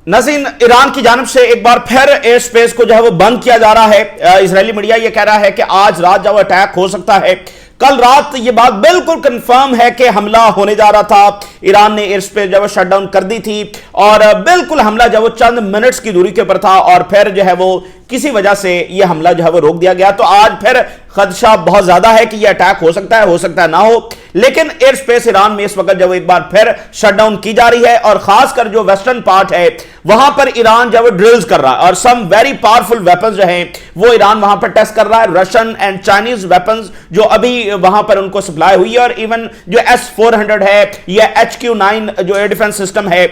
नाज़रीन, ईरान की जानिब से एक बार फिर एयर स्पेस को जो है वो बंद किया जा रहा है। इजरायली मीडिया ये कह रहा है कि आज रात जो अटैक हो सकता है। कल रात ये बात बिल्कुल कंफर्म है कि हमला होने जा रहा था। ईरान ने एयर स्पेस जो है शट डाउन कर दी थी और बिल्कुल हमला जो है वो चंद मिनट्स की दूरी के ऊपर था और फिर जो है वो किसी वजह से ये हमला जो है वो रोक दिया गया। तो आज फिर खदशा बहुत ज्यादा है कि ये अटैक हो सकता है ना हो। लेकिन एयर स्पेस ईरान में इस वक्त जब एक बार फिर शट डाउन की जा रही है और खासकर जो वेस्टर्न पार्ट है वहां पर ईरान जो है ड्रिल्स कर रहा है और सम वेरी पावरफुल वेपन्स जो हैं वो ईरान वहां पर टेस्ट कर रहा है। रशियन एंड चाइनीज वेपन्स जो अभी वहां पर उनको सप्लाई हुई है और इवन जो S-400 है या HQ-9 जो एयर डिफेंस सिस्टम है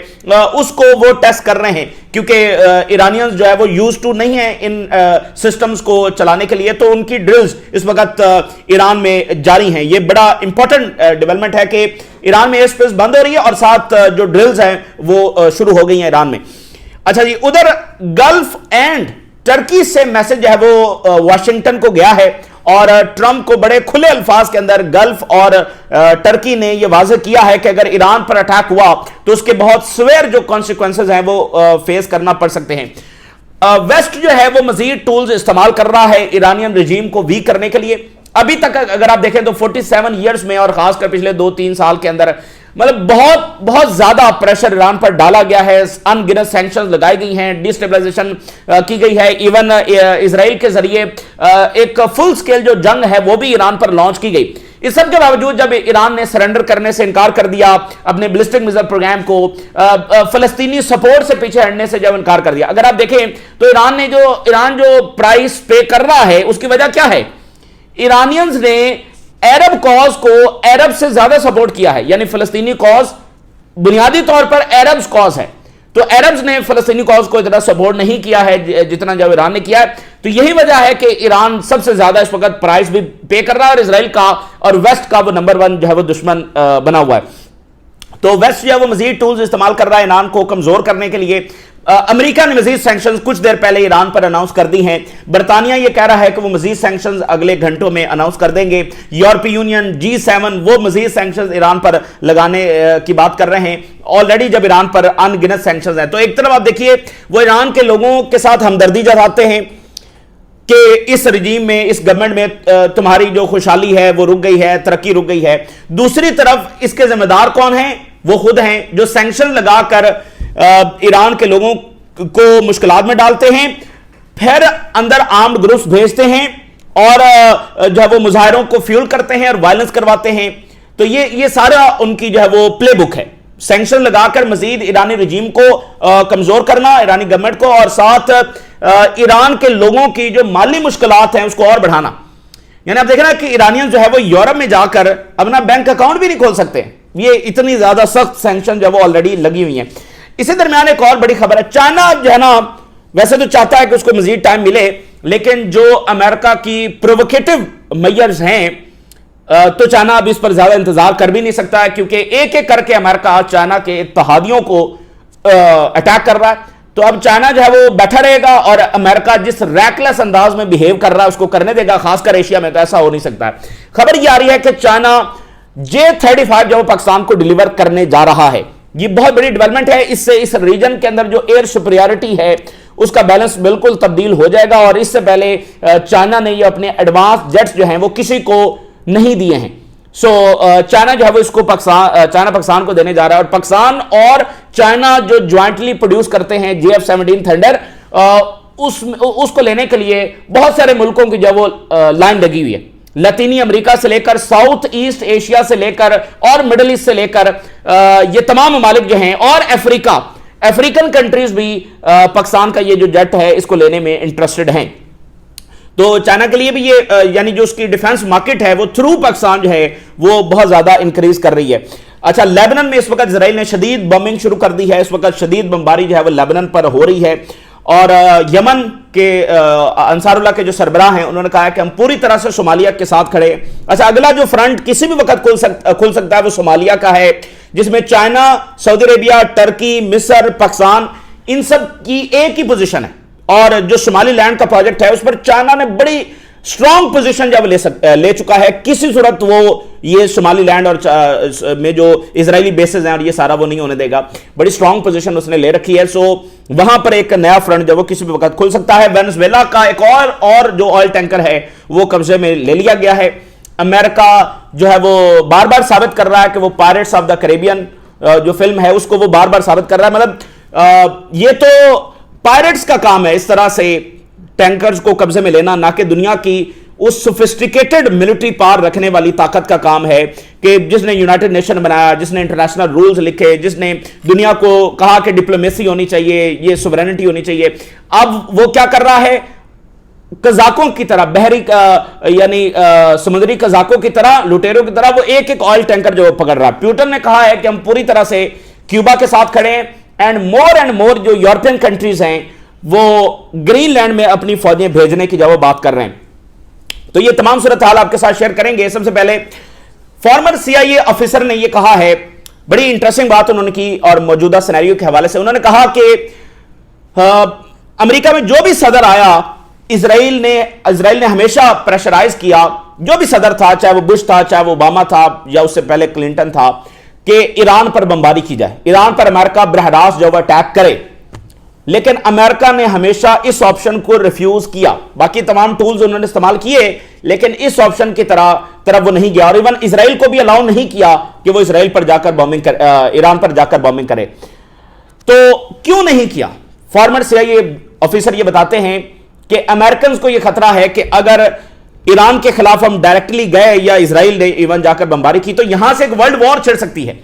उसको वो टेस्ट कर रहे हैं क्योंकि ईरानियंस जो है वो यूज टू नहीं है इन सिस्टम्स को चलाने के लिए। तो उनकी ड्रिल्स इस वक्त ईरान में जारी हैं। ये बड़ा इंपॉर्टेंट डेवलपमेंट है कि ईरान में एयर स्पेस बंद हो रही है और साथ जो ड्रिल्स हैं वो शुरू हो गई हैं ईरान में। अच्छा जी, उधर गल्फ एंड टर्की से मैसेज है वो वाशिंगटन को गया है और ट्रंप को बड़े खुले अल्फाज के अंदर गल्फ और टर्की ने यह वाज़ेह किया है कि अगर ईरान पर अटैक हुआ तो उसके बहुत स्वेयर जो कॉन्सिक्वेंसेज हैं वो फेस करना पड़ सकते हैं। वेस्ट जो है वो मजीद टूल्स इस्तेमाल कर रहा है ईरानियन रजीम को वीक करने के लिए। अभी तक अगर आप देखें तो 47 ईयर्स में और खासकर पिछले 2-3 साल के अंदर मतलब बहुत ज्यादा प्रेशर ईरान पर डाला गया है। अनगिनत सैंक्शंस लगाई गई हैं, डिस्टेबलाइजेशन की गई है। इवन इजराइल के जरिए एक फुल स्केल जो जंग है वो भी ईरान पर लॉन्च की गई। इस सब के बावजूद जब ईरान ने सरेंडर करने से इनकार कर दिया, अपने बैलिस्टिक मिसाइल प्रोग्राम को, फलस्तीनी सपोर्ट से पीछे हटने से जब इनकार कर दिया, अगर आप देखें तो ईरान जो प्राइस पे कर रहा है उसकी वजह क्या है? ईरानियंस ने अरब कॉज को अरब से ज्यादा सपोर्ट किया है, यानी फलस्तीनी कॉज बुनियादी तौर पर अरब्स कॉज है, तो अरब्स ने फलस्तीनी कॉज को इतना सपोर्ट नहीं किया है जितना जब ईरान ने किया है। तो यही वजह है कि ईरान सबसे ज्यादा इस वक्त प्राइस भी पे कर रहा है और इसराइल का और वेस्ट का वो नंबर 1 जो है वो दुश्मन बना हुआ है। तो वेस्ट जो है वो मजीद टूल्स इस्तेमाल कर रहा है ईरान को कमजोर करने के लिए। अमेरिका ने मजीद सैंक्शंस कुछ देर पहले ईरान पर अनाउंस कर दी हैं। बरतानिया ये कह रहा है कि वो मजीद सैंक्शंस अगले घंटों में अनाउंस कर देंगे। यूरोपीय यूनियन G7 वो मजीद सैंक्शंस ईरान पर लगाने की बात कर रहे हैं। ऑलरेडी जब ईरान पर अनगिनत सैंक्शंस हैं तो एक तरफ आप देखिए वो ईरान के लोगों के साथ हमदर्दी जताते हैं कि इस रजीम में, इस गवर्नमेंट में तुम्हारी जो खुशहाली है वो रुक गई है, तरक्की रुक गई है। दूसरी तरफ इसके जिम्मेदार कौन हैं? वो खुद हैं जो सैंक्शन लगाकर ईरान के लोगों को मुश्किलात में डालते हैं, फिर अंदर आर्म्ड ग्रुप्स भेजते हैं और जो है वो मुजाहिरों को फ्यूल करते हैं और वायलेंस करवाते हैं। तो ये सारा उनकी जो है वो प्ले बुक है, सैंक्शन लगाकर मजीद ईरानी रजीम को कमजोर करना, ईरानी गवर्नमेंट को, और साथ ईरान के लोगों की जो माली मुश्किलात हैं उसको और बढ़ाना। यानी आप देख रहे हैं कि ईरानियन जो है वो यूरोप में जाकर अपना बैंक अकाउंट भी नहीं खोल सकते। ये इतनी ज्यादा सख्त सैंक्शन जो वो ऑलरेडी लगी हुई हैं। इसी दरमियान एक और बड़ी खबर है, चाइना जो है ना वैसे तो चाहता है कि उसको मजीद टाइम मिले, लेकिन जो अमेरिका की प्रोवोकेटिव मेजर्स हैं तो चाइना अब इस पर ज्यादा इंतजार कर भी नहीं सकता है क्योंकि एक एक करके अमेरिका चाइना के इत्तेहादियों को अटैक कर रहा है। तो अब चाइना जो है वो बैठा रहेगा और अमेरिका जिस रैकलेस अंदाज में बिहेव कर रहा है उसको करने देगा, खासकर एशिया में तो ऐसा हो नहीं सकता है। खबर ये आ रही है कि चाइना J-35 जो पाकिस्तान को डिलीवर करने जा रहा है। ये बहुत बड़ी डेवलपमेंट है। इससे इस रीजन के अंदर जो एयर सुपीरियरिटी है उसका बैलेंस बिल्कुल तब्दील हो जाएगा और इससे पहले चाइना ने ये अपने एडवांस जेट्स जो हैं वो किसी को नहीं दिए हैं। सो चाइना जो है वो इसको चाइना पाकिस्तान को देने जा रहा है और पाकिस्तान और चाइना जो ज्वाइंटली प्रोड्यूस करते हैं JF-17 थंडर, उसको लेने के लिए बहुत सारे मुल्कों की जो वो लाइन लगी हुई है। लतीनी अमेरिका से लेकर साउथ ईस्ट एशिया से लेकर और मिडिल ईस्ट से लेकर ये तमाम ममालिक जो हैं और अफ्रीकन कंट्रीज भी पाकिस्तान का ये जो जेट है इसको लेने में इंटरेस्टेड हैं। तो चाइना के लिए भी ये यानी जो उसकी डिफेंस मार्केट है वो थ्रू पाकिस्तान जो है वो बहुत ज्यादा इंक्रीज कर रही है। अच्छा, लेबनान में इस वक्त इजराइल ने शदीद बॉम्बिंग शुरू कर दी है। इस वक्त शदीद बमबारी जो है वो लेबनान पर हो रही है और यमन के अंसारुल्लाह के जो सरबराह हैं उन्होंने कहा है कि हम पूरी तरह से सोमालिया के साथ खड़े हैं। अच्छा, अगला जो फ्रंट किसी भी वक्त खुल सकता है वो सोमालिया का है, जिसमें चाइना, सऊदी अरेबिया, टर्की, मिस्र, पाकिस्तान, इन सब की एक ही पोजीशन है और जो सोमाली लैंड का प्रोजेक्ट है उस पर चाइना ने बड़ी स्ट्रॉन्ग पोजीशन जब ले चुका है, किसी सूरत वो ये सोमाली लैंड और में जो इजरायली बेसेस हैं और ये सारा वो नहीं होने देगा। बड़ी स्ट्रॉन्ग पोजीशन उसने ले रखी है। सो वहां पर एक नया फ्रंट जो वो किसी भी वक्त खुल सकता है। वेनेजुएला का एक और जो ऑयल टैंकर है वो कब्जे में ले लिया गया है। अमेरिका जो है वो बार बार साबित कर रहा है कि वो पायरेट्स ऑफ द कैरेबियन जो फिल्म है उसको वो बार बार साबित कर रहा है। मतलब ये तो पायरेट्स का काम है इस तरह से टैंकर्स को कब्जे में लेना, ना कि दुनिया की उस सोफिस्टिकेटेड मिलिट्री पावर रखने वाली ताकत का काम है कि जिसने यूनाइटेड नेशन बनाया, जिसने इंटरनेशनल रूल्स लिखे, जिसने दुनिया को कहा कि डिप्लोमेसी होनी चाहिए, ये सोवरेनिटी होनी चाहिए। अब वो क्या कर रहा है, कजाकों की तरह, बहरी यानी समुद्री कजाकों की तरह, लुटेरों की तरह वो एक एक ऑयल टैंकर जो पकड़ रहा है। प्यूटन ने कहा है कि हम पूरी तरह से क्यूबा के साथ खड़े हैं एंड मोर जो यूरोपियन कंट्रीज हैं वो ग्रीनलैंड में अपनी फौजें भेजने की जब बात कर रहे हैं। तो ये तमाम सूरत हाल आपके साथ शेयर करेंगे। सबसे पहले फॉर्मर सीआईए ऑफिसर ने ये कहा है, बड़ी इंटरेस्टिंग बात उन्होंने की और मौजूदा सिनेरियो के हवाले से उन्होंने कहा कि अमेरिका में जो भी सदर आया, इजराइल ने हमेशा प्रेशराइज किया, जो भी सदर था, चाहे वो बुश था, चाहे वो ओबामा था या उससे पहले क्लिंटन था, कि ईरान पर बमबारी की जाए, ईरान पर अमेरिका बरहरास जो अटैक करे। लेकिन अमेरिका ने हमेशा इस ऑप्शन को रिफ्यूज किया। बाकी तमाम टूल्स उन्होंने इस्तेमाल किए लेकिन इस ऑप्शन की तरफ वो नहीं गया और इवन इजराइल को भी अलाउ नहीं किया कि वो इजराइल पर जाकर ईरान पर जाकर बॉम्बिंग करे। तो क्यों नहीं किया? फॉर्मर सीआईए ऑफिसर ये बताते हैं कि अमेरिकन को यह खतरा है कि अगर ईरान के खिलाफ हम डायरेक्टली गए या इजराइल ने इवन जाकर बमबारी की तो यहां से एक वर्ल्ड वॉर छिड़ सकती है।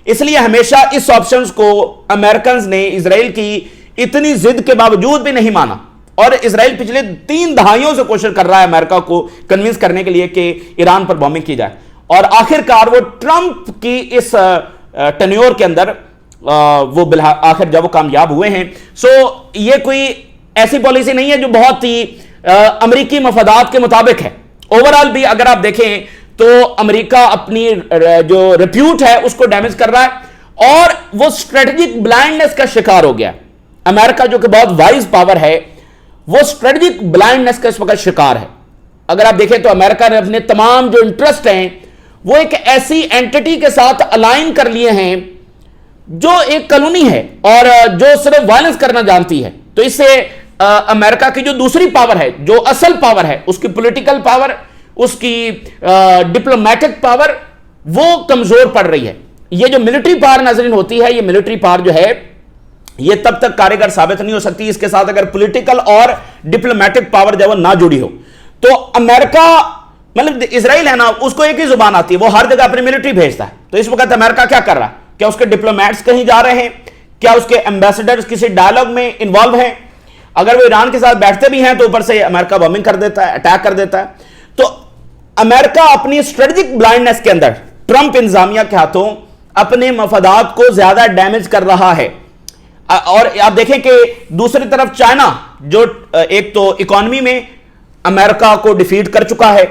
इसलिए हमेशा इस ऑप्शन को अमेरिकन ने इजराइल की इतनी जिद के बावजूद भी नहीं माना और इजराइल पिछले 3 दहाइयों से कोशिश कर रहा है अमेरिका को कन्विंस करने के लिए कि ईरान पर बॉम्बिंग की जाए और आखिरकार वो ट्रंप की इस टेन्योर के अंदर वो आखिर जब वो कामयाब हुए हैं। सो ये कोई ऐसी पॉलिसी नहीं है जो बहुत ही अमेरिकी मफादात के मुताबिक है। ओवरऑल भी अगर आप देखें तो अमेरिका अपनी जो रिप्यूट है उसको डैमेज कर रहा है और वो स्ट्रेटेजिक ब्लाइंडनेस का शिकार हो गया। अमेरिका जो कि बहुत वाइज पावर है वो स्ट्रेटेजिक ब्लाइंडनेस का इस वक्त शिकार है। अगर आप देखें तो अमेरिका ने अपने तमाम जो इंटरेस्ट हैं वो एक ऐसी एंटिटी के साथ अलाइन कर लिए हैं जो एक कॉलोनी है और जो सिर्फ वायलेंस करना जानती है। तो इससे अमेरिका की जो दूसरी पावर है, जो असल पावर है, उसकी पॉलिटिकल पावर, उसकी डिप्लोमेटिक पावर, वो कमजोर पड़ रही है। ये जो मिलिट्री पावर नाज़रीन होती है, ये मिलिट्री पावर जो है ये तब तक कारगर साबित नहीं हो सकती इसके साथ अगर पॉलिटिकल और डिप्लोमेटिक पावर जब ना जुड़ी हो। तो अमेरिका मतलब इजराइल है ना, उसको एक ही जुबान आती है, वो हर जगह अपनी मिलिट्री भेजता है। तो इस वक्त अमेरिका क्या कर रहा है? क्या उसके डिप्लोमेट्स कहीं जा रहे हैं? क्या उसके एम्बेसडर्स किसी डायलॉग में इन्वॉल्व हैं? अगर वो ईरान के साथ बैठते भी हैं तो ऊपर से अमेरिका बॉम्बिंग कर देता है, अटैक कर देता है। तो अमेरिका अपनी स्ट्रेटेजिक ब्लाइंडनेस के अंदर ट्रंप इंतजामिया के हाथों अपने मफादात को ज्यादा डैमेज कर रहा है। और आप देखें कि दूसरी तरफ चाइना जो एक तो इकोनॉमी में अमेरिका को डिफीट कर चुका है,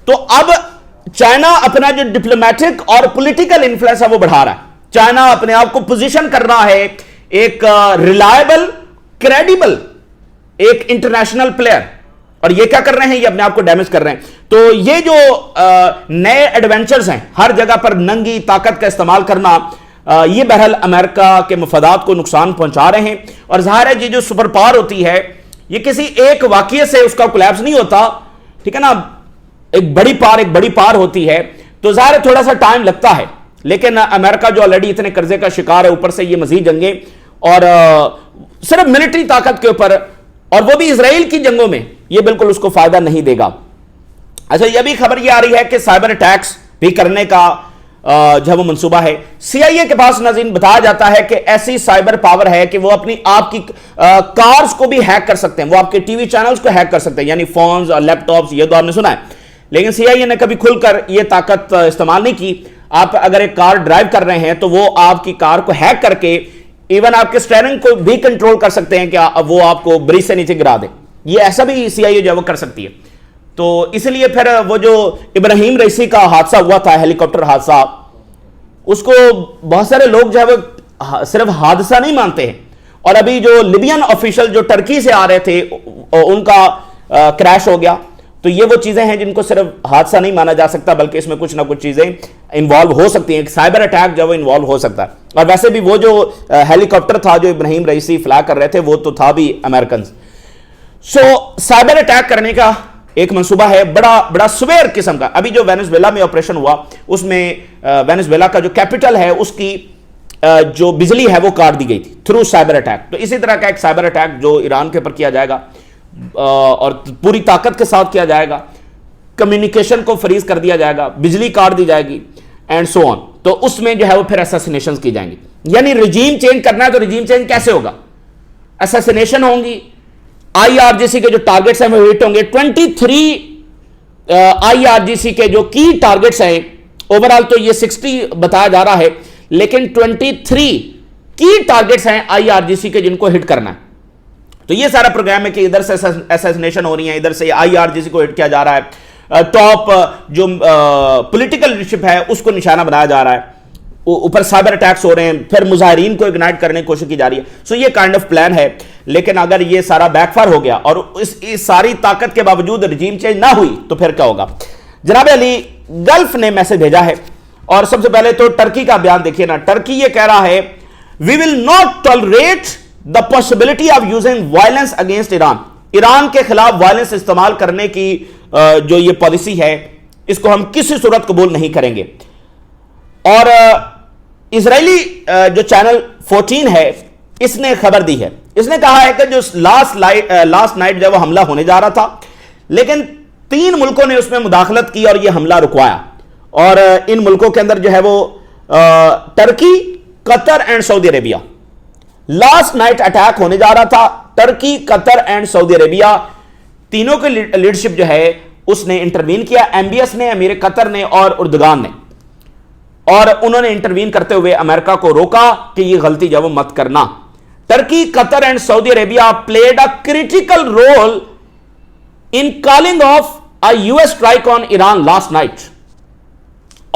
तो अब चाइना अपना जो डिप्लोमेटिक और पॉलिटिकल इन्फ्लुएंस है वो बढ़ा रहा है। चाइना अपने आप को पोजीशन कर रहा है एक रिलायबल, क्रेडिबल, एक इंटरनेशनल प्लेयर। और ये क्या कर रहे हैं? ये अपने आप को डैमेज कर रहे हैं। तो ये जो नए एडवेंचर्स हैं, हर जगह पर नंगी ताकत का इस्तेमाल करना, ये बहरहाल अमेरिका के मफादात को नुकसान पहुंचा रहे हैं। और जाहिर है ये जो सुपर पावर होती है ये किसी एक वाकये से उसका कोलैप्स नहीं होता, ठीक है ना। एक बड़ी पावर होती है तो जाहिर है थोड़ा सा टाइम लगता है, लेकिन अमेरिका जो ऑलरेडी इतने कर्जे का शिकार है, ऊपर से ये मजीद जंगें और सिर्फ मिलिट्री ताकत के ऊपर, और वो भी इजराइल की जंगों में, ये बिल्कुल उसको फायदा नहीं देगा। अच्छा, यह भी खबर ये आ रही है कि साइबर अटैक्स भी करने का जो वो मंसूबा है। सीआईए के पास नाज़रीन बताया जाता है कि ऐसी साइबर पावर है कि वो अपनी आपकी कार्स को भी हैक कर सकते हैं, वो आपके टीवी चैनल्स को हैक कर सकते हैं, यानी फोन्स और लैपटॉप्स, ये तो आपने सुना है। लेकिन सीआईए ने कभी खुलकर ये ताकत इस्तेमाल नहीं की। आप अगर एक कार ड्राइव कर रहे हैं तो वो आपकी कार को हैक करके इवन आपके स्टीयरिंग को भी कंट्रोल कर सकते हैं कि वो आपको ब्रिज से नीचे गिरा दे। ये ऐसा भी सीआईए जो है वो कर सकती है। तो इसलिए फिर वो जो इब्राहिम रईसी का हादसा हुआ था, हेलीकॉप्टर हादसा, उसको बहुत सारे लोग जो है वो सिर्फ हादसा नहीं मानते हैं। और अभी जो लिबियन ऑफिशियल जो टर्की से आ रहे थे उनका क्रैश हो गया, تو یہ وہ چیزیں ہیں جن کو صرف حادثہ نہیں مانا جا سکتا، بلکہ اس میں کچھ نہ کچھ چیزیں انوالو ہو سکتی ہیں. سائبر اٹیک جو انوالو ہو سکتا ہے. اور ویسے بھی وہ جو ہیلی کاپٹر تھا جو ابراہیم رئیسی فلائی کر رہے تھے وہ تو تھا بھی امریکنز. سو سائبر اٹیک کرنے کا ایک منصوبہ ہے بڑا سویر قسم کا. ابھی جو وینزویلا میں آپریشن ہوا اس میں وینزویلا کا جو کیپٹل ہے اس کی جو بجلی ہے وہ کاٹ دی گئی تھی تھرو سائبر اٹیک. تو اسی طرح کا ایک سائبر اٹیک جو ایران کے اوپر کیا جائے گا اور پوری طاقت کے ساتھ کیا جائے گا. کمیونیکیشن کو فریز کر دیا جائے گا، بجلی کاٹ دی جائے گی اینڈ سو آن. تو اس میں جو ہے وہ پھر اسیسینیشنز کی جائیں گی. یعنی رجیم چینج کرنا ہے تو رجیم چینج کیسے ہوگا؟ اسیسینیشن ہوں گی، آئی آر جی سی کے جو ٹارگٹس ہیں وہ ہٹ ہوں گے. 23 آئی آر جی سی کے جو کی ٹارگٹس ہیں، اوورال تو یہ 60 بتایا جا رہا ہے، لیکن 23 کی ٹارگٹس ہیں آئی آر جی سی کے جن کو ہٹ کرنا ہے. تو یہ سارا پروگرام ہے کہ ادھر سے اسیسینیشن ہو رہی ہیں، ادھر سے آئی آر جی سی کو ہٹ کیا جا رہا ہے، ٹاپ جو پولیٹیکل لیڈرشپ ہے اس کو نشانہ بنایا جا رہا ہے، اوپر سائبر اٹیکس ہو رہے ہیں، پھر مظاہرین کو اگنائٹ کرنے کی کوشش کی جا رہی ہے. سو یہ کائنڈ آف پلان ہے. لیکن اگر یہ سارا بیک فائر ہو گیا اور اس ساری طاقت کے باوجود رجیم چینج نہ ہوئی تو پھر کیا ہوگا؟ جناب علی، گلف نے میسج بھیجا ہے اور سب سے پہلے تو ٹرکی کا بیان دیکھیے نا. ٹرکی یہ کہہ رہا ہے we will not tolerate the possibility of using violence against Iran. Iran کے خلاف وائلنس استعمال کرنے کی جو یہ پالیسی ہے اس کو ہم کسی صورت قبول نہیں کریں گے. اور اسرائیلی جو چینل 14 ہے اس نے خبر دی ہے، اس نے کہا ہے کہ جو لاسٹ نائٹ جب وہ حملہ ہونے جا رہا تھا لیکن 3 ملکوں نے اس میں مداخلت کی اور یہ حملہ رکوایا. اور ان ملکوں کے اندر جو ہے وہ Turkey, Qatar and Saudi Arabia. Last night attack ہونے جا رہا تھا، Turkey, Qatar and Saudi Arabia تینوں کی لیڈرشپ جو ہے اس نے انٹروین کیا. ایم بی ایس نے، امیر قطر نے اور اردگان نے. اور انہوں نے انٹروین کرتے ہوئے امریکہ کو روکا کہ یہ غلطی جو وہ مت کرنا. Turkey, Qatar and Saudi Arabia played a critical role in calling off a U S strike on Iran last night.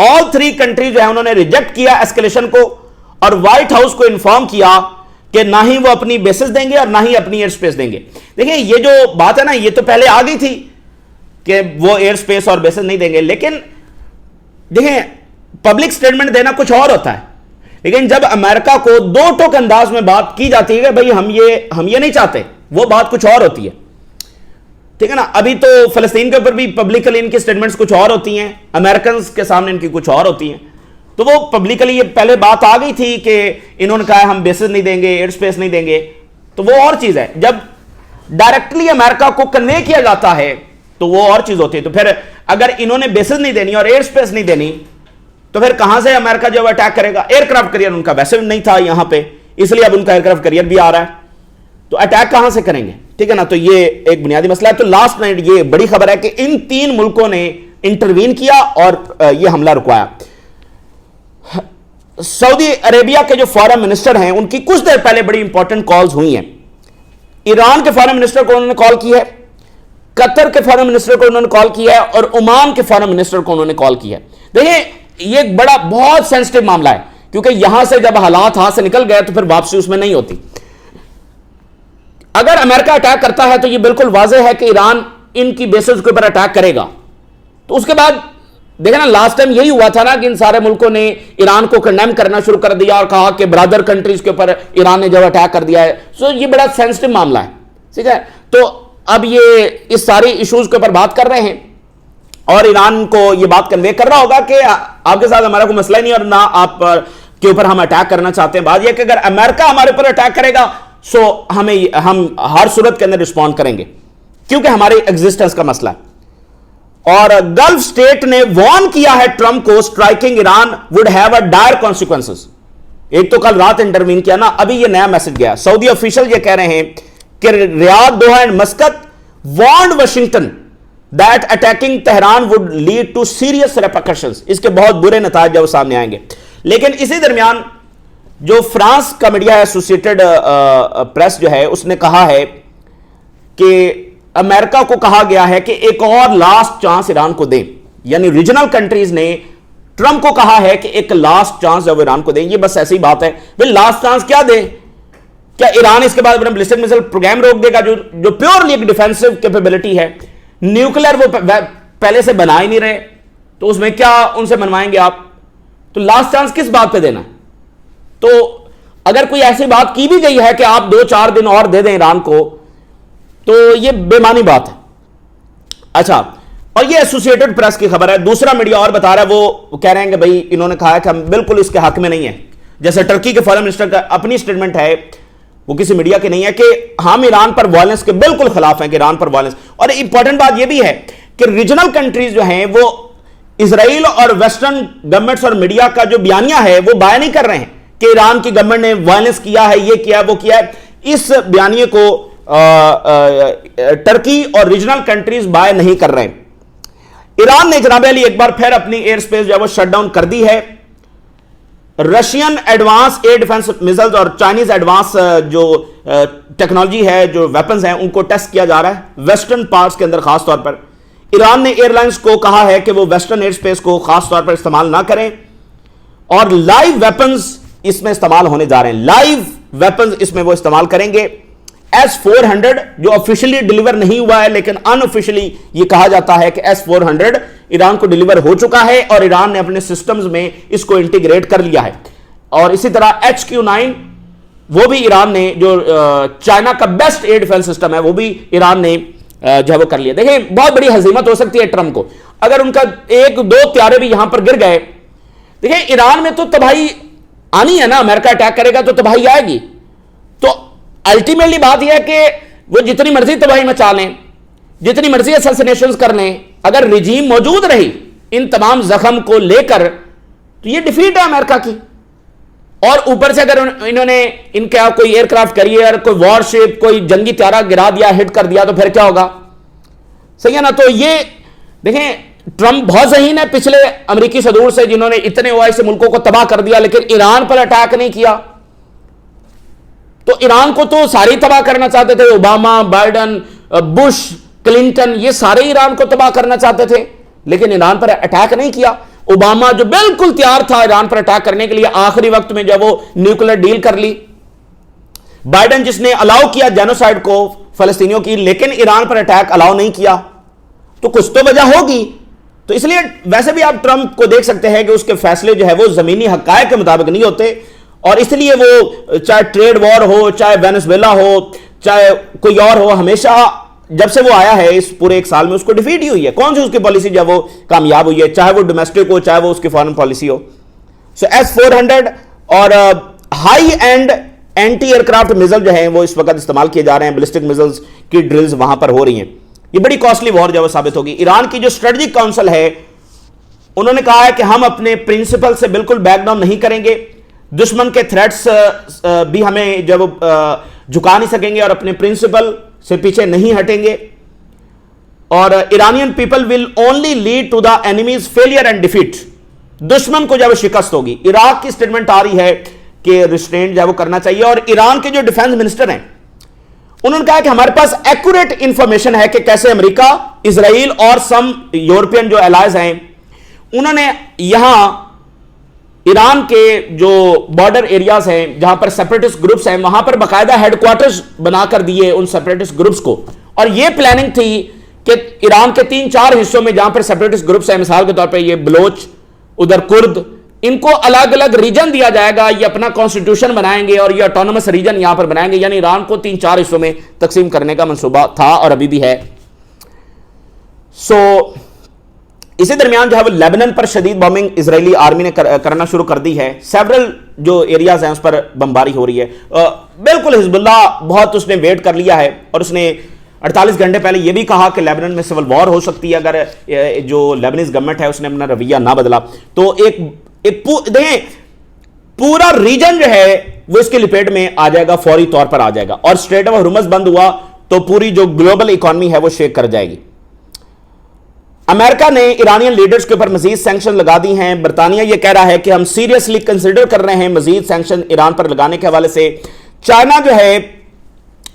All 3 countries جو ہے انہوں نے ریجیکٹ کیا ایسکیلیشن کو اور وائٹ ہاؤس کو انفارم کیا کہ نہ ہی وہ اپنی بیسز دیں گے اور نہ ہی اپنی ایئر سپیس دیں گے. دیکھیں یہ جو بات ہے نا یہ تو پہلے آ گئی تھی کہ وہ ایئر سپیس اور بیسز نہیں دیں گے، لیکن دیکھیں پبلک سٹیٹمنٹ دینا کچھ اور ہوتا ہے، لیکن جب امریکہ کو 2 ٹوک انداز میں بات کی جاتی ہے کہ بھئی ہم یہ نہیں چاہتے، وہ بات کچھ اور ہوتی ہے. ٹھیک ہے نا. ابھی تو فلسطین کے اوپر بھی پبلکلی ان کی سٹیٹمنٹس کچھ اور ہوتی ہیں، امریکنز کے سامنے ان کی کچھ اور ہوتی ہیں. تو وہ پبلکلی یہ پہلے بات آ گئی تھی کہ انہوں نے کہا ہم بیسز نہیں دیں گے، ایئر سپیس نہیں دیں گے، تو وہ اور چیز ہے. جب ڈائریکٹلی امریکہ کو کنوے کیا جاتا ہے تو وہ اور چیز ہوتی ہے. تو پھر اگر انہوں نے بیسز نہیں دینی اور ایئر سپیس نہیں دینی تو پھر کہاں سے امریکہ جو اٹیک کرے گا؟ ایئر کرافٹ کریئر ان کا ویسے نہیں تھا یہاں پہ، اس لیے اب ان کا ایئر کرافٹ کریئر بھی آ رہا ہے، تو اٹیک کہاں سے کریں گے؟ ٹھیک ہے نا. تو یہ ایک بنیادی مسئلہ ہے. تو لاسٹ نائٹ یہ بڑی خبر ہے کہ ان 3 ملکوں نے انٹروین کیا اور یہ حملہ رکوایا. سعودی عربیہ کے جو فارن منسٹر ہیں ان کی کچھ دیر پہلے بڑی امپورٹنٹ کالز ہوئی ہیں. ایران کے فارن منسٹر کو انہوں نے کال کی ہے، قطر کے فارن منسٹر کو انہوں نے کال کی ہے اور عمان کے فارن منسٹر کو انہوں نے کال کی ہے. دیکھیں یہ ایک بہت سینسٹیو معاملہ ہے کیونکہ یہاں سے جب حالات ہاتھ سے نکل گئے تو پھر واپسی اس میں نہیں ہوتی. اگر امریکہ اٹیک کرتا ہے تو یہ بالکل واضح ہے کہ ایران ان کی بیسز کے اوپر اٹیک کرے گا. تو اس کے بعد دیکھیں نا لاسٹ ٹائم یہی ہوا تھا نا کہ ان سارے ملکوں نے ایران کو کنڈیم کرنا شروع کر دیا اور کہا کہ برادر کنٹریز کے اوپر ایران نے جب اٹیک کر دیا ہے. سو یہ بڑا سینسٹیو معاملہ ہے. ٹھیک ہے. تو اب یہ اس ساری ایشوز کے اوپر بات کر رہے ہیں اور ایران کو یہ بات کنوے کر رہا ہوگا کہ آپ کے ساتھ ہمارا کوئی مسئلہ نہیں اور نہ آپ کے اوپر ہم اٹیک کرنا چاہتے ہیں. بات یہ کہ اگر امریکہ ہمارے اوپر اٹیک کرے گا سو ہم ہر صورت کے اندر رسپونڈ کریں گے کیونکہ ہماری ایگزسٹنس کا مسئلہ ہے. اور گلف سٹیٹ نے وارن کیا ہے ٹرمپ کو striking Iran would have a dire consequences. ایک تو کل رات انٹروین کیا نا، ابھی یہ نیا میسج گیا. سعودی آفیشل یہ کہہ رہے ہیں کہ Riyadh, Doha and Muscat warned Washington that attacking Tehran would lead to serious repercussions. اس کے بہت برے نتائج جب سامنے آئیں گے. لیکن اسی درمیان جو فرانس کا میڈیا ہے ایسوسیٹڈ پریس جو ہے اس نے کہا ہے کہ امریکہ کو کہا گیا ہے کہ ایک اور لاسٹ چانس ایران کو دیں. یعنی ریجنل کنٹریز نے ٹرمپ کو کہا ہے کہ ایک لاسٹ چانس جب ایران کو دیں. یہ بس ایسی بات ہے. لاسٹ چانس کیا دیں؟ کیا ایران اس کے بعد اپنا بیلسٹک میزائل پروگرام روک دے گا جو پیورلی ایک ڈیفینسو کیپیبلٹی ہے न्यूक्लियर वो पहले से बना ही नहीं रहे, तो उसमें क्या उनसे मनवाएंगे आप? तो लास्ट चांस किस बात पे देना? तो अगर कोई ऐसी बात की भी गई है कि आप 2-4 दिन और दे दें ईरान को, तो ये बेमानी बात है। अच्छा, और ये एसोसिएटेड प्रेस की खबर है, दूसरा मीडिया और बता रहा है, वो कह रहे हैं कि भाई इन्होंने कहा है कि हम बिल्कुल इसके हक में नहीं है। जैसे टर्की के फॉरेन मिनिस्टर का अपनी स्टेटमेंट है, वो किसी मीडिया की नहीं है, कि हम ईरान पर वायलेंस के बिल्कुल खिलाफ हैं, कि ईरान पर वायलेंस। और इंपॉर्टेंट बात यह भी है कि रीजनल कंट्रीज जो हैं वो इजराइल और वेस्टर्न गवर्नमेंट्स और मीडिया का जो बयानिया है वो बाय नहीं कर रहे हैं कि ईरान की गवर्नमेंट ने वायलेंस किया है, ये किया है, वो किया है। इस बयानिए को टर्की और रीजनल कंट्रीज बाय नहीं कर रहे हैं। ईरान ने जनाब अली एक बार फिर अपनी एयर स्पेस जो है वो शट डाउन कर दी है। Russian advance air defence missiles और चाइनीज एडवांस जो टेक्नोलॉजी है, जो वेपन्स हैं, उनको टेस्ट किया जा रहा है वेस्टर्न पार्ट्स के अंदर। खास तौर पर ईरान ने एयरलाइंस को कहा है कि वो वेस्टर्न एयर स्पेस को खास तौर पर इस्तेमाल ना करें, और लाइव वेपन्स इसमें इस्तेमाल होने जा रहे हैं। लाइव वेपन्स इसमें वो इस्तेमाल करेंगे। S-400 जो ऑफिशियली डिलीवर नहीं हुआ है, लेकिन अनऑफिशियली ये कहा जाता है कि S-400 ईरान को डिलीवर हो चुका है और ईरान ने अपने सिस्टम्स में इसको इंटीग्रेट कर लिया है। और इसी तरह HQ-9 वो भी ईरान ने, जो चाइना का बेस्ट एयर डिफेंस सिस्टम है, वो भी ईरान ने जो है वो कर लिया। देखिए, बहुत बड़ी हजीमत हो सकती है ट्रंप को अगर उनका 1-2 त्यारे भी यहां पर गिर गए। देखिए, ईरान में तो तबाही आनी है ना, अमेरिका अटैक करेगा तो तबाही आएगी। तो अल्टीमेटली बात यह है कि वो जितनी मर्जी तबाही मचा लें, जितनी मर्जी असैसिनेशंस कर लें, अगर रिजीम मौजूद रही इन तमाम जख्म को लेकर, तो ये डिफीट है अमेरिका की। और ऊपर से अगर इन्होंने इनका कोई एयरक्राफ्ट कैरियर, कोई वॉरशिप, कोई जंगी त्यारा गिरा दिया, हिट कर दिया, तो फिर क्या होगा? सही है ना? तो ये देखें, ट्रंप बहुत ज़हीन है पिछले अमेरिकी सदूर से, जिन्होंने इतने ओआई से मुल्कों को तबाह कर दिया, लेकिन ईरान पर अटैक नहीं किया। तो ईरान को तो सारे तबाह करना चाहते थे, ओबामा, बाइडन, बुश, क्लिंटन, ये सारे ईरान को तबाह करना चाहते थे, लेकिन ईरान पर अटैक नहीं किया। ओबामा जो बिल्कुल तैयार था ईरान पर अटैक करने के लिए, आखिरी वक्त में जब वो न्यूक्लियर डील कर ली। बाइडन जिसने अलाउ किया जेनोसाइड को फलस्तीनियों की, लेकिन ईरान पर अटैक अलाउ नहीं किया। तो कुछ तो वजह होगी। तो इसलिए वैसे भी आप ट्रंप को देख सकते हैं कि उसके फैसले जो है वो जमीनी हकायक के मुताबिक नहीं होते, और इसलिए वो चाहे ट्रेड वॉर हो, चाहे वेनेजुएला हो, चाहे कोई और हो, हमेशा जब से वो आया है इस पूरे 1 साल में उसको डिफीट ही हुई है। कौन सी उसकी पॉलिसी जब वो कामयाब हुई है, चाहे वो डोमेस्टिक हो, चाहे वो उसकी फॉरेन पॉलिसी हो। सो S-400 और high and anti aircraft missile जो है वो इस वक्त इस्तेमाल किए जा रहे हैं। बैलिस्टिक मिसाइल्स की ड्रिल्स वहां पर हो रही हैं। ये बड़ी कॉस्टली वॉर जो है साबित होगी। ईरान की जो स्ट्रेटेजिक काउंसिल है, उन्होंने कहा है कि हम अपने प्रिंसिपल से बिल्कुल बैकडाउन नहीं करेंगे, दुश्मन के थ्रेट्स भी हमें जब झुका नहीं सकेंगे, और अपने प्रिंसिपल से पीछे नहीं हटेंगे। और Iranian people will only lead to the enemies failure and defeat. दुश्मन को जब शिकस्त होगी। इराक की स्टेटमेंट आ रही है कि रिस्ट्रेंट जो वो करना चाहिए। और ईरान के जो डिफेंस मिनिस्टर हैं, उन्होंने कहा कि हमारे पास एक्यूरेट इंफॉर्मेशन है कि कैसे अमेरिका, इजराइल और सम यूरोपियन जो एलाइज हैं, उन्होंने यहां ईरान के जो बॉर्डर एरियाज हैं, जहां पर सेपरेटिस्ट ग्रुप्स हैं, वहां पर बाकायदा हेडक्वार्टर्स बनाकर दिए उन सेपरेटिस्ट ग्रुप्स को। और यह प्लानिंग थी कि ईरान के 3-4 हिस्सों में जहां पर सेपरेटिस्ट ग्रुप्स हैं, मिसाल के तौर पर ये बलोच, उधर कुर्द, इनको अलग अलग रीजन दिया जाएगा, ये अपना कॉन्स्टिट्यूशन बनाएंगे और ये ऑटोनोमस रीजन यहां पर बनाएंगे। यानी ईरान को 3-4 हिस्सों में तकसीम करने का मंसूबा था और अभी भी है। इसी दरमियान जो है वो लेबनान पर शदीद बॉम्बिंग इजरायली आर्मी ने करना शुरू कर दी है। सेवरल जो एरियाज हैं उस पर बमबारी हो रही है। बिल्कुल हिजबुल्लाह बहुत उसने वेट कर लिया है, और उसने 48 घंटे पहले यह भी कहा कि लेबनान में सिविल वॉर हो सकती है अगर जो लेबनीज गवर्नमेंट है उसने अपना रवैया ना बदला। तो देखें, पूरा रीजन जो है वो इसके लिपेट में आ जाएगा, फौरी तौर पर आ जाएगा। और स्ट्रेट ऑफ हॉर्मुज़ बंद हुआ तो पूरी जो ग्लोबल इकॉनमी है वो शेक कर जाएगी। अमेरिका ने ईरानियन लीडर्स के ऊपर मजीद सैंक्शन लगा दी हैं। बरतानिया यह कह रहा है कि हम सीरियसली कंसिडर कर रहे हैं मजीद सैंक्शन ईरान पर लगाने के हवाले से। चाइना जो है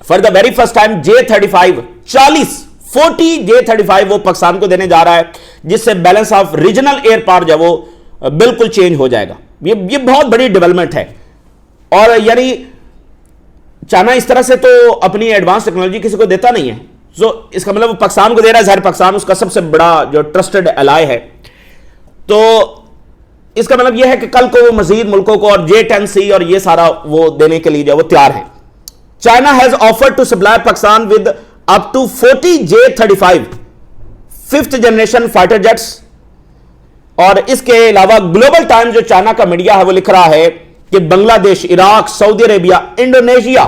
for the very first time J-35 40 J-35 वो पाकिस्तान को देने जा रहा है, जिससे balance of regional air power जो वो बिल्कुल चेंज हो जाएगा। ये बहुत बड़ी डेवलपमेंट है। और यानी चाइना इस तरह से तो अपनी एडवांस टेक्नोलॉजी किसी को देता नहीं है। اس کا مطلب وہ پاکستان کو دے رہا ہے، ظاہر پاکستان اس کا سب سے بڑا جو ٹرسٹڈ الائے ہے، تو اس کا مطلب یہ ہے کہ کل کو وہ مزید ملکوں کو اور J-10C اور یہ سارا وہ دینے کے لیے جو وہ تیار ہے. China has offered to supply Pakistan with up to 40 J-35 5th generation fighter jets. اور اس کے علاوہ گلوبل ٹائمز جو چائنا کا میڈیا ہے وہ لکھ رہا ہے کہ بنگلہ دیش، عراق، سعودی عربیہ، انڈونیشیا،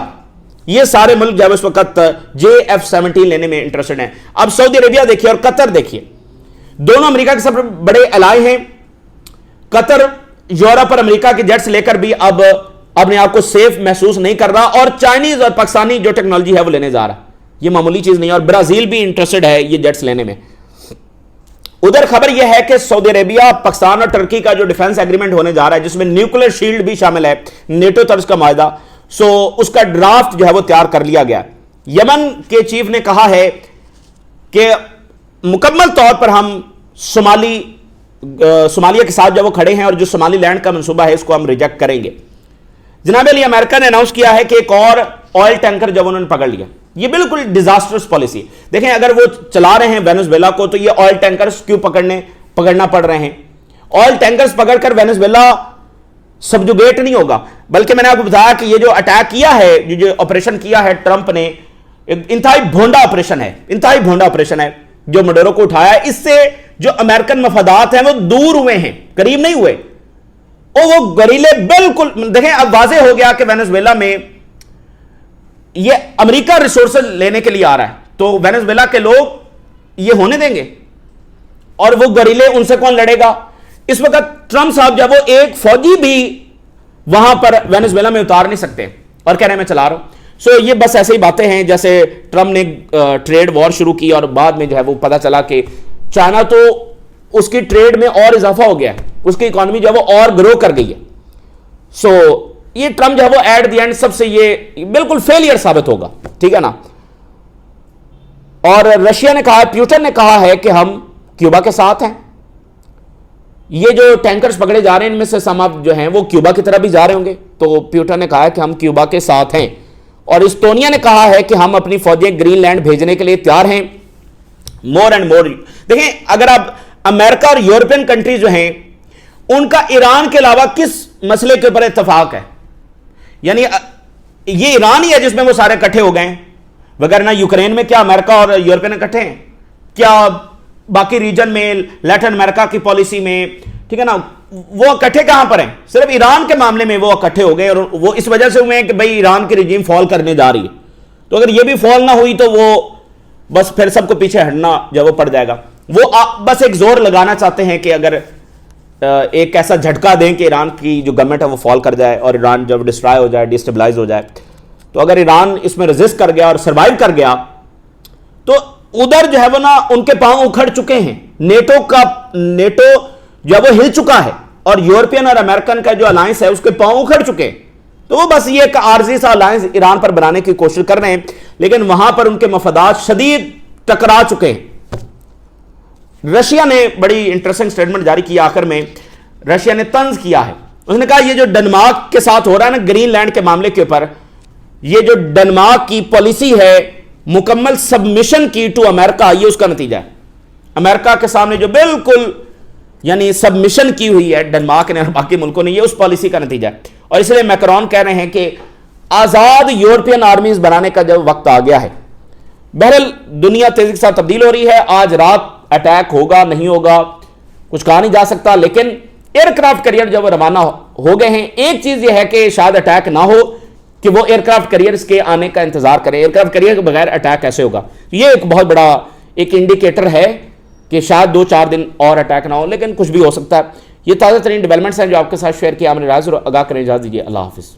یہ سارے ملک جو ہے اس وقت JF-17 لینے میں انٹرسٹڈ ہیں. اب سعودی عربیہ دیکھیے اور قطر دیکھیے، دونوں امریکہ کے سب سے بڑے الائے ہیں. قطر یورپ اور امریکہ کے جیٹس لے کر بھی اب اپنے آپ کو سیف محسوس نہیں کر رہا، اور چائنیز اور پاکستانی جو ٹیکنالوجی ہے وہ لینے جا رہا ہے. یہ معمولی چیز نہیں ہے، اور برازیل بھی انٹرسٹڈ ہے یہ جیٹس لینے میں. ادھر خبر یہ ہے کہ سعودی عربیہ، پاکستان اور ترکی کا جو ڈیفنس ایگریمنٹ ہونے جا رہا ہے، جس میں نیوکلیر شیلڈ بھی شامل ہے، نیٹو طرز کا معاہدہ، اس کا ڈرافٹ جو ہے وہ تیار کر لیا گیا. یمن کے چیف نے کہا ہے کہ مکمل طور پر ہم صومالیہ کے ساتھ جو وہ کھڑے ہیں، اور جو صومالی لینڈ کا منصوبہ ہے اس کو ہم ریجیکٹ کریں گے. جناب علی، امریکہ نے اناؤنس کیا ہے کہ ایک اور آئل ٹینکر جب انہوں نے پکڑ لیا. یہ بالکل ڈیزاسٹرس پالیسی. دیکھیں اگر وہ چلا رہے ہیں وینزویلا کو، تو یہ آئل ٹینکرز کیوں پکڑنا پڑ رہے ہیں؟ آئل ٹینکرز پکڑ کر وینزویلا سبجوگیٹ نہیں ہوگا، بلکہ میں نے آپ کو بتایا کہ یہ جو اٹیک کیا ہے، جو آپریشن کیا ہے ٹرمپ نے، انتہائی بھونڈا آپریشن ہے جو مڈورو کو اٹھایا ہے. اس سے جو امریکن مفادات ہیں وہ دور ہوئے ہیں، قریب نہیں ہوئے. اور وہ گریلے بالکل دیکھیں، اب واضح ہو گیا کہ وینزویلا میں یہ امریکہ ریسورسز لینے کے لیے آ رہا ہے، تو وینزویلا کے لوگ یہ ہونے دیں گے؟ اور وہ گریلے ان سے کون لڑے گا؟ اس وقت ٹرمپ صاحب جب وہ ایک فوجی بھی وہاں پر وینزویلا میں اتار نہیں سکتے اور کہہ رہے ہیں میں چلا رہا ہوں. یہ بس ایسے ہی باتیں ہیں جیسے ٹرمپ نے ٹریڈ وار شروع کی، اور بعد میں جو ہے وہ پتا چلا کہ چائنا تو اس کی ٹریڈ میں اور اضافہ ہو گیا ہے، اس کی اکانومی جو ہے وہ اور گرو کر گئی ہے. یہ ٹرمپ جو ہے وہ ایٹ دی اینڈ سب سے یہ بالکل فیلئر ثابت ہوگا، ٹھیک ہے نا. اور رشیا نے کہا، پیوٹن نے کہا ہے کہ ہم کیوبا کے ساتھ ہیں. یہ جو ٹینکرز پکڑے جا رہے ہیں ان میں سے سم جو ہیں وہ کیوبا کی طرف بھی جا رہے ہوں گے، تو پیوٹن نے کہا ہے کہ ہم کیوبا کے ساتھ ہیں. اور استونیا نے کہا ہے کہ ہم اپنی فوجیں گرین لینڈ بھیجنے کے لیے تیار ہیں. مور اینڈ مور دیکھیں، اگر آپ امریکہ اور یورپین کنٹریز جو ہیں ان کا ایران کے علاوہ کس مسئلے کے اوپر اتفاق ہے؟ یعنی یہ ایران ہی ہے جس میں وہ سارے اکٹھے ہو گئے ہیں، وغیرہ یوکرین میں کیا امریکہ اور یورپین اکٹھے ہیں؟ کیا باقی ریجن میں، لیٹن امریکہ کی پالیسی میں، ٹھیک ہے نا، وہ اکٹھے کہاں پر ہیں؟ صرف ایران کے معاملے میں وہ اکٹھے ہو گئے، اور وہ اس وجہ سے ہوئے ہیں کہ بھئی ایران کی رجیم فال کرنے جا رہی ہے. تو اگر یہ بھی فال نہ ہوئی تو وہ بس پھر سب کو پیچھے ہٹنا جب وہ پڑ جائے گا. وہ بس ایک زور لگانا چاہتے ہیں کہ اگر ایک ایسا جھٹکا دیں کہ ایران کی جو گورنمنٹ ہے وہ فال کر جائے اور ایران جب ڈسٹرائے ہو جائے، ڈیسٹیبلائز ہو جائے. تو اگر ایران اس میں ریزسٹ کر گیا اور سروائیو کر گیا تو ادھر جو ہے وہ نا ان کے پاؤں اکھڑ چکے ہیں. نیٹو جو ہے وہ ہل چکا ہے، اور یورپین اور امریکن کا جو الائنس ہے اس کے پاؤں اکھڑ چکے. تو وہ بس یہ ایک عارضی سا الائنس ایران پر بنانے کی کوشش کر رہے ہیں، لیکن وہاں پر ان کے مفادات شدید ٹکرا چکے ہیں. رشیا نے بڑی انٹرسٹنگ سٹیٹمنٹ جاری کی آخر میں. رشیا نے طنز کیا ہے، اس نے کہا یہ جو ڈنمارک کے ساتھ ہو رہا ہے نا گرین لینڈ کے معاملے کے اوپر، یہ جو ڈنمارک کی پالیسی ہے مکمل سبمیشن کی ٹو امریکہ، یہ اس کا نتیجہ ہے. امریکہ کے سامنے جو بالکل یعنی سبمیشن کی ہوئی ہے ڈنمارک نے اور باقی ملکوں نے، یہ اس پالیسی کا نتیجہ ہے. اور اس لیے میکرون کہہ رہے ہیں کہ آزاد یورپین آرمیز بنانے کا جب وقت آ گیا ہے. بہرحال دنیا تیزی کے ساتھ تبدیل ہو رہی ہے. آج رات اٹیک ہوگا نہیں ہوگا کچھ کہا نہیں جا سکتا، لیکن ایئر کرافٹ کیریئر جب روانہ ہو گئے ہیں، ایک چیز یہ ہے کہ شاید اٹیک نہ ہو کہ وہ ایئر کرافٹ کیریئرز کے آنے کا انتظار کریں. ایئر کرافٹ کیریئر کے بغیر اٹیک کیسے ہوگا؟ یہ ایک بہت بڑا ایک انڈیکیٹر ہے کہ شاید 2-4 دن اور اٹیک نہ ہو، لیکن کچھ بھی ہو سکتا ہے. یہ تازہ ترین ڈیولپمنٹس ہیں جو آپ کے ساتھ شیئر کیا. ہم نے راز اور آگاہ کریں. اجازت دیجیے. اللہ حافظ.